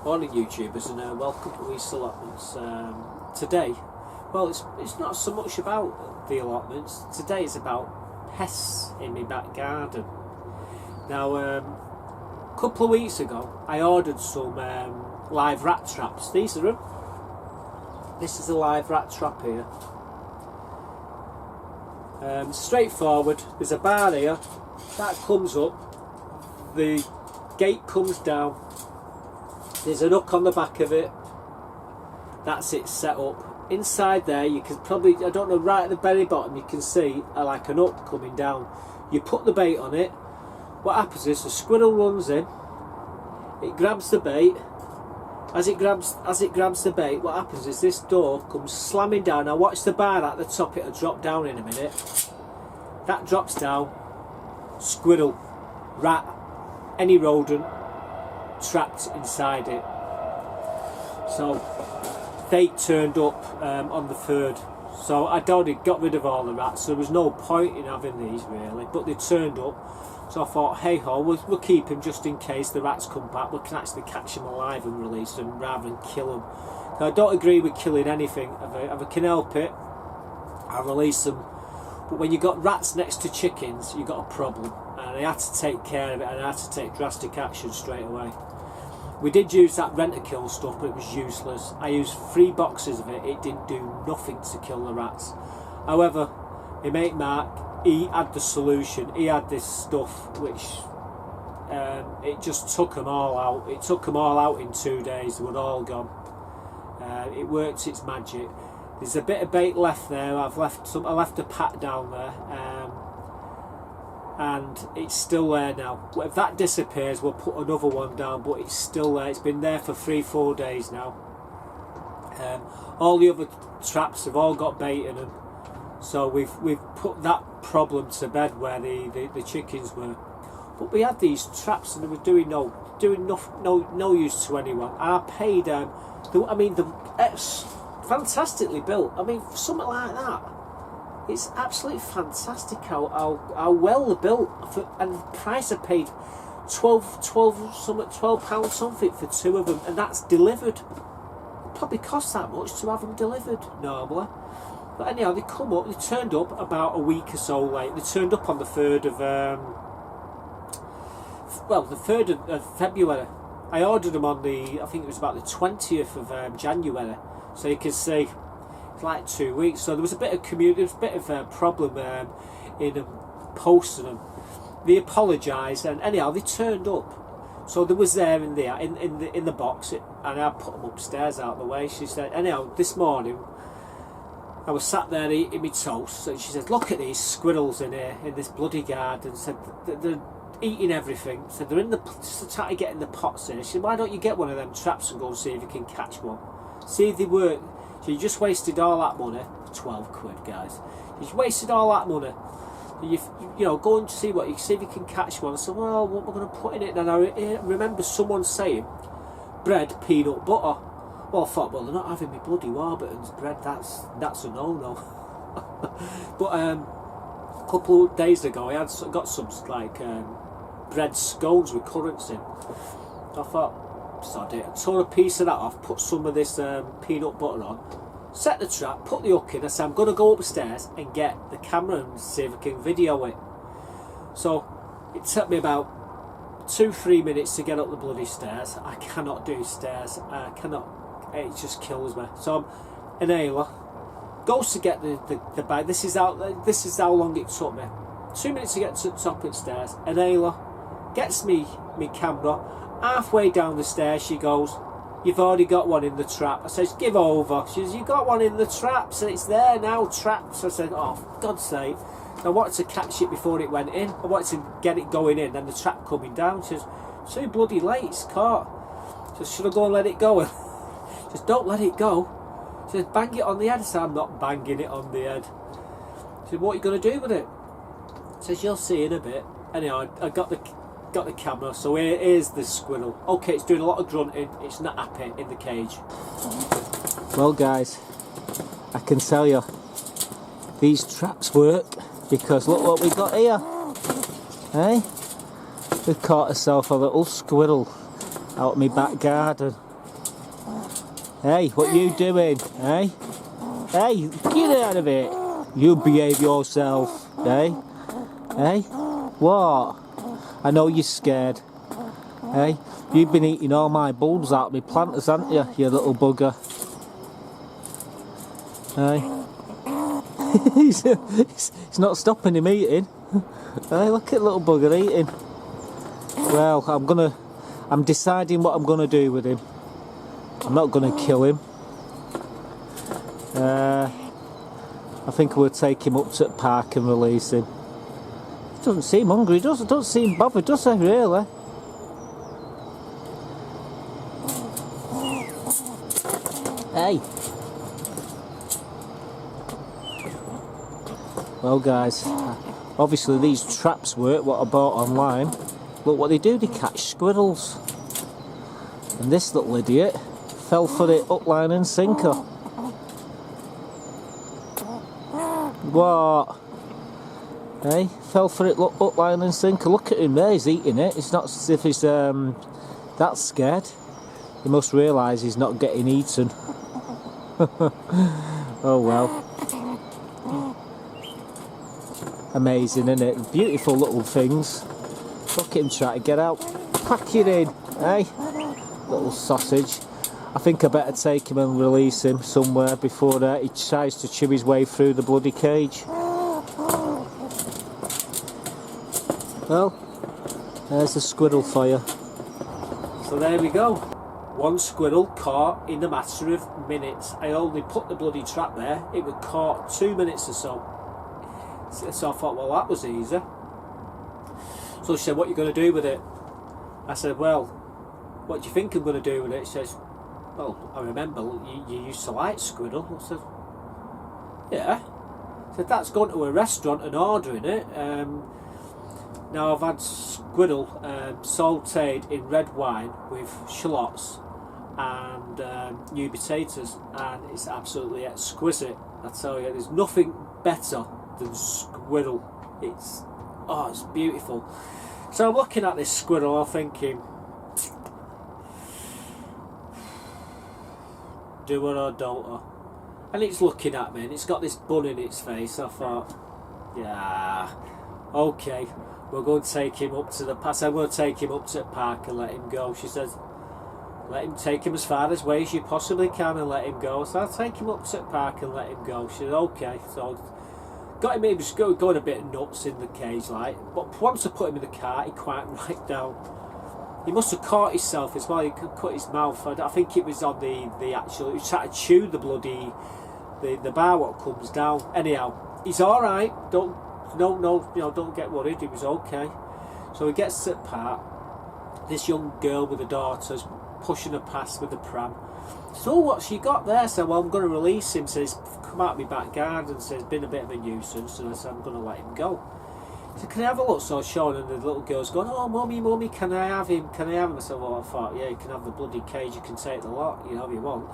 Morning YouTubers, and welcome to Weaste Allotments. Today, well, it's not so much about the allotments. Today is about pests in my back garden. Now, a couple of weeks ago I ordered some live rat traps. These are them. This is a live rat trap here. Straightforward. There's a bar here that comes up, the gate comes down, there's a hook on the back of it, that's it set up. Inside there you can probably, I don't know, right at the very bottom you can see like an hook coming down. You put the bait on it, what happens is the squirrel runs in, it grabs the bait. As it grabs the bait, what happens is this door comes slamming down. Now watch the bar at the top, it'll drop down in a minute. That drops down, squirrel, rat, any rodent trapped inside it. So they turned up on the 3rd. So I'd already got rid of all the rats, so there was no point in having these really, but they turned up. So I thought, hey ho, we'll keep him just in case the rats come back. We can actually catch them alive and release them rather than kill them. Now, I don't agree with killing anything. If I can help it, I'll release them. But when you've got rats next to chickens, you've got a problem. And I had to take care of it, and I had to take drastic action straight away. We did use that rent-a-kill stuff, but it was useless. I used 3 boxes of it. It didn't do nothing to kill the rats. However, my mate Mark, he had the solution. He had this stuff which it just took them all out. It took them all out in 2 days. They were all gone. It worked its magic. There's a bit of bait left there. I left a pat down there, and it's still there now. If that disappears, we'll put another one down. But it's still there. It's been there for 3-4 days now. All the other traps have all got bait in them. So we've put that problem to bed where the chickens were. But we had these traps and they were doing no use to anyone. And I paid it's fantastically built. I mean, for something like that, it's absolutely fantastic how well they're built. And the price I paid £12 something for 2 of them, and that's delivered. It probably costs that much to have them delivered normally. But anyhow, they come up, they turned up about a week or so late. They turned up on the 3rd of, the 3rd of February. I ordered them on I think it was about the 20th of January. So you can see, it's like 2 weeks. So there was a bit of a problem in posting them. They apologised, and anyhow, they turned up. So there was there in the box, and I put them upstairs out of the way. She said, anyhow, this morning, I was sat there eating my toast, and she said, look at these squirrels in here, in this bloody garden. Said, they're eating everything. Said, they're trying to get in the pots in. She said, why don't you get one of them traps and go and see if you can catch one? See if they work. So you just wasted all that money. 12 quid, guys. You wasted all that money. You know, go and see if you can catch one. I said, well, what am I going to put in it? And I remember someone saying, bread, peanut butter. Well, I thought, well, they're not having me bloody Warburton's bread, that's a no-no. But a couple of days ago, I got some like bread scones with currants in. I thought, sod it. I tore a piece of that off, put some of this peanut butter on, set the trap, put the hook in. I said, I'm going to go upstairs and get the camera and see if I can video it. So it took me about 2-3 minutes to get up the bloody stairs. I cannot do stairs. I cannot. It just kills me. So an inhaler goes to get the bag. This is how long it took me. 2 minutes to get to the top of the stairs. An inhaler gets me camera. Halfway down the stairs, she goes, "You've already got one in the trap." I says, "Give over." She says, "You got one in the trap, so it's there now, trapped." I said, "Oh, for God's sake!" I wanted to catch it before it went in. I wanted to get it going in, and the trap coming down. She says, "Too bloody late, it's caught." She says, "Should I go and let it go?" She says, "Don't let it go." She says, "Bang it on the head." I said, "I'm not banging it on the head." She said, "What are you going to do with it?" She says, "You'll see in a bit." Anyhow, I got the camera, so here's the squirrel. Okay, it's doing a lot of grunting, it's not happy in the cage. Well guys, I can tell you, these traps work, because look what we got here. Hey? We've caught ourselves a little squirrel out of my back garden. Hey, what you doing? Hey? Hey, get out of it. You behave yourself. Hey? Hey? What? I know you're scared. Hey? You've been eating all my bulbs out of my planters, haven't you, you little bugger? Hey? He's not stopping him eating. Hey, look at little bugger eating. Well, I'm deciding what I'm gonna do with him. I'm not gonna kill him. I think we'll take him up to the park and release him. He doesn't seem hungry, don't seem bothered, does he, really? Hey! Well guys, obviously these traps work, what I bought online. Look what they do, they catch squirrels. And this little idiot fell for it hook, line and sinker. What? Hey, fell for it hook, line and sinker. Look at him there, he's eating it. It's not as if he's that scared. He must realise he's not getting eaten. Oh well. Amazing, isn't it? Beautiful little things. Look at him trying to get out. Pack it in, eh? Little sausage. I think I better take him and release him somewhere before he tries to chew his way through the bloody cage. Well, there's the squirrel for you. So there we go. One squirrel caught in a matter of minutes. I only put the bloody trap there. It was caught 2 minutes or so. So I thought, well, that was easy. So she said, what are you going to do with it? I said, well, what do you think I'm going to do with it? She says, well, I remember you used to like squirrel. I said, yeah. I said, that's going to a restaurant and ordering it. Now I've had squirrel sautéed in red wine with shallots and new potatoes, and it's absolutely exquisite. I tell you, there's nothing better than squirrel. It's beautiful. So I'm looking at this squirrel, I'm thinking, do it or don't I? And it's looking at me and it's got this bun in its face. I thought, yeah, okay, we're going to take him up to the park. I'm going to take him up to the park and let him go. She says, take him as far away as you possibly can and let him go. So I'll take him up to the park and let him go. She said, okay. So got him, he was going a bit nuts in the cage, like, but once I put him in the car, he quieted right down. He must have caught himself as well. He could cut his mouth. I think it was on the actual. He was trying to chew the bloody the bar what comes down. Anyhow, he's all right. Don't get worried. He was okay. So he gets to the park. This young girl with her daughters pushing her past with the pram. So what's she got there? So well, I'm going to release him. Says come out of my back garden. Says been a bit of a nuisance. And I said I'm going to let him go. So can I have a look? So Sean and the little girl's going, oh mummy, can I have him? Can I have him? I said, well, I thought, yeah, you can have the bloody cage, you can take the lot, if you want.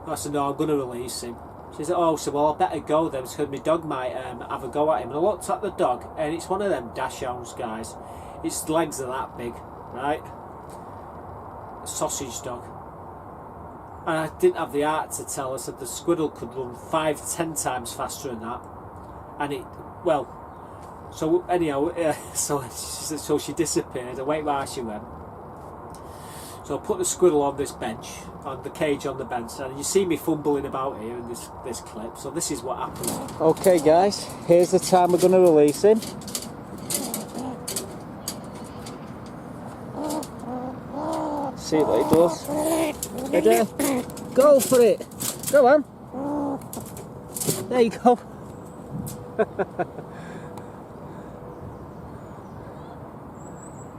I said, no, I'm going to release him. She said, oh, so well, I better go then, because my dog might have a go at him. And I looked at the dog, and it's one of them dachshunds, guys. Its legs are that big, right? A sausage dog. And I didn't have the heart to tell her, said the squirrel could run 5-10 times faster than that. And it, well, so anyhow, so she disappeared. I wait where she went. So I put the squirrel on this bench, on the cage on the bench, and you see me fumbling about here in this clip. So this is what happened. Okay, guys, here's the time we're going to release him. See what he does. Ready? Go for it. Go on. There you go.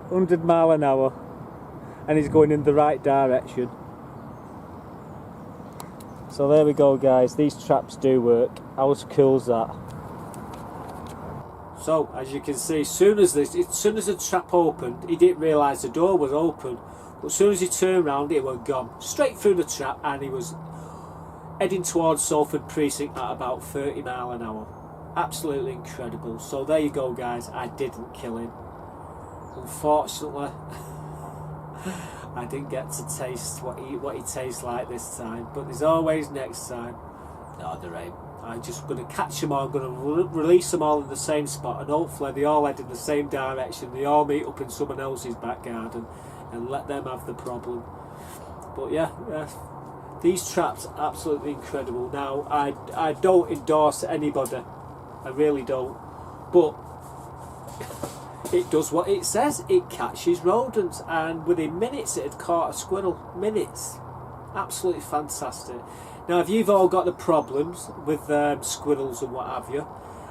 100 miles an hour, and he's going in the right direction. So there we go, guys, these traps do work. How cool is that? So as you can see, as soon as the trap opened, he didn't realise the door was open, but as soon as he turned around, it was gone straight through the trap, and he was heading towards Salford Precinct at about 30 miles an hour. Absolutely incredible. So there you go, guys, I didn't kill him. Unfortunately, I didn't get to taste what he tastes like this time, but there's always next time. No, there ain't. I'm just going to catch them all, I'm going to release them all in the same spot, and hopefully they all head in the same direction, they all meet up in someone else's back garden and let them have the problem. But yeah, these traps are absolutely incredible. Now, I don't endorse anybody, I really don't, but it does what it says. It catches rodents, and within minutes it had caught a squirrel. Minutes. Absolutely fantastic. Now, if you've all got the problems with squirrels and what have you,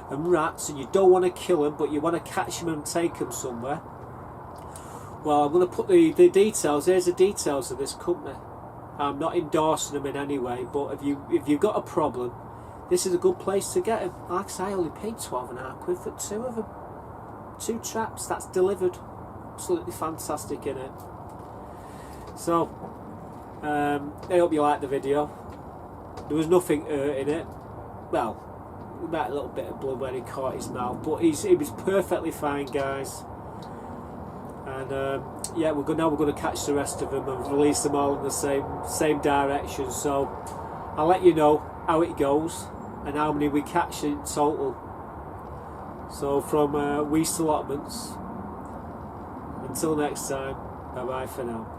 and rats, and you don't want to kill them, but you want to catch them and take them somewhere, well, I'm going to put the details. Here's the details of this company. I'm not endorsing them in any way, but if you've got a problem, this is a good place to get them. Like I say, I only paid £12.50 for 2 of them. 2 traps, that's delivered. Absolutely fantastic in it. So, I hope you liked the video. There was nothing in it. Well, about a little bit of blood when he caught his mouth, but he was perfectly fine, guys. And yeah, we're going to catch the rest of them and release them all in the same direction. So I'll let you know how it goes and how many we catch in total. So from Weaste Allotments, until next time, bye bye for now.